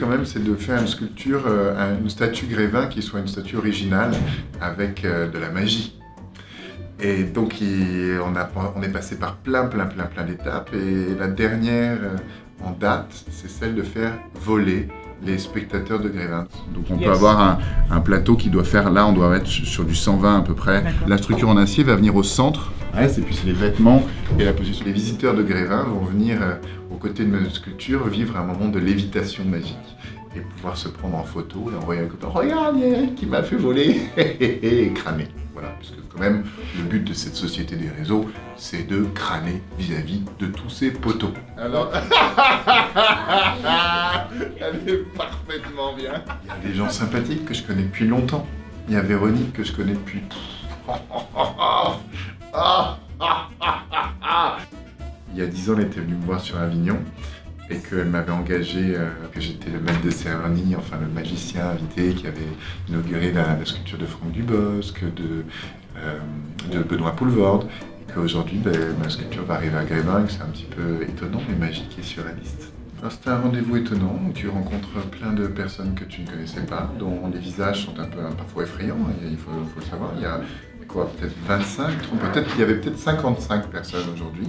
même, c'est de faire une sculpture, une statue Grévin qui soit une statue originale avec de la magie. Et donc on est passé par plein d'étapes et la dernière en date, c'est celle de faire voler les spectateurs de Grévin. Donc on peut avoir un plateau qui doit faire, là on doit être sur du 120 à peu près. La structure en acier va venir au centre, et puis c'est les vêtements et la position. Les visiteurs de Grévin vont venir aux côtés de notre sculpture vivre un moment de lévitation magique et pouvoir se prendre en photo et envoyer un copain. Regarde, il y a Eric qui m'a fait voler et crâner. Voilà, puisque quand même le but de cette société des réseaux, c'est de crâner vis-à-vis de tous ces poteaux. Alors, elle est parfaitement bien. Il y a des gens sympathiques que je connais depuis longtemps. Il y a Véronique que je connais depuis... Il y a 10 ans, elle était venue me voir sur Avignon et qu'elle m'avait engagé, que j'étais le maître de cérémonie, enfin le magicien invité qui avait inauguré la sculpture de Franck Dubosc, de Benoît Poulvorde, et qu'aujourd'hui ma sculpture va arriver à Grévin, et que c'est un petit peu étonnant mais magique et surréaliste. C'était un rendez-vous étonnant où tu rencontres plein de personnes que tu ne connaissais pas, dont les visages sont un peu parfois effrayants, il faut le savoir. Il y a quoi, peut-être 25, peut-être qu'il y avait peut-être 55 personnes aujourd'hui.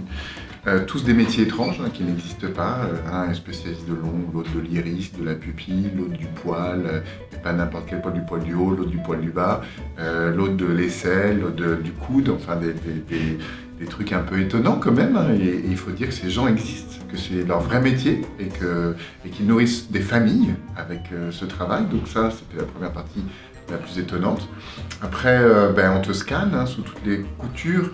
Tous des métiers étranges qui n'existent pas. Un est spécialiste de l'ongle, l'autre de l'iris, de la pupille, l'autre du poil, et pas n'importe quel poil, du poil du haut, l'autre du poil du bas, l'autre de l'aisselle, l'autre du coude, enfin des trucs un peu étonnants quand même. Et il faut dire que ces gens existent, que c'est leur vrai métier et qu'ils nourrissent des familles avec ce travail. Donc ça, c'était la première partie la plus étonnante. Après, on te scanne sous toutes les coutures.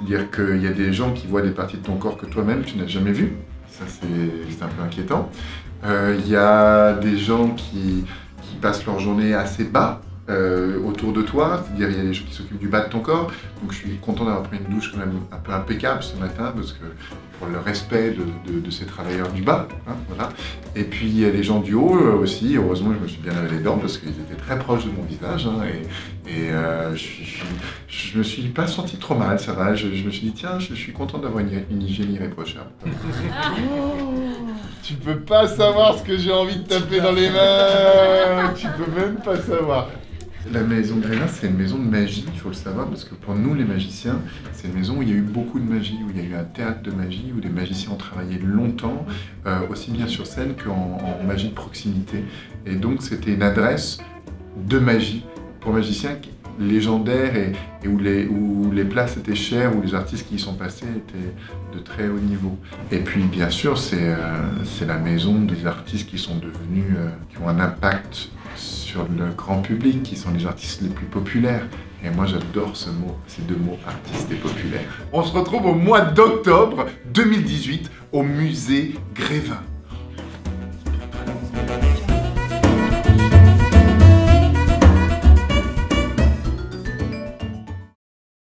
C'est-à-dire qu'il y a des gens qui voient des parties de ton corps que toi-même tu n'as jamais vues. Ça, c'est un peu inquiétant. Il y a des gens qui passent leur journée assez bas autour de toi. C'est-à-dire il y a des gens qui s'occupent du bas de ton corps. Donc je suis content d'avoir pris une douche quand même un peu impeccable ce matin parce que pour le respect de ces travailleurs du bas. Voilà. Et puis il y a les gens du haut aussi. Heureusement, je me suis bien lavé les dents parce qu'ils étaient très proches de mon visage. Je me suis pas senti trop mal, ça va. Je me suis dit, tiens, je suis content d'avoir une hygiène irréprochable. Tu peux pas savoir ce que j'ai envie de taper dans les mains. Tu peux même pas savoir. La maison Grévin, c'est une maison de magie, il faut le savoir, parce que pour nous les magiciens, c'est une maison où il y a eu beaucoup de magie, où il y a eu un théâtre de magie, où des magiciens ont travaillé longtemps, aussi bien sur scène qu'en magie de proximité. Et donc c'était une adresse de magie pour magiciens légendaire et où les places étaient chères, où les artistes qui y sont passés étaient de très haut niveau. Et puis bien sûr, c'est la maison des artistes qui sont devenus, qui ont un impact sur le grand public, qui sont les artistes les plus populaires. Et moi j'adore ces deux mots, artistes et populaires. On se retrouve au mois d'octobre 2018 au musée Grévin.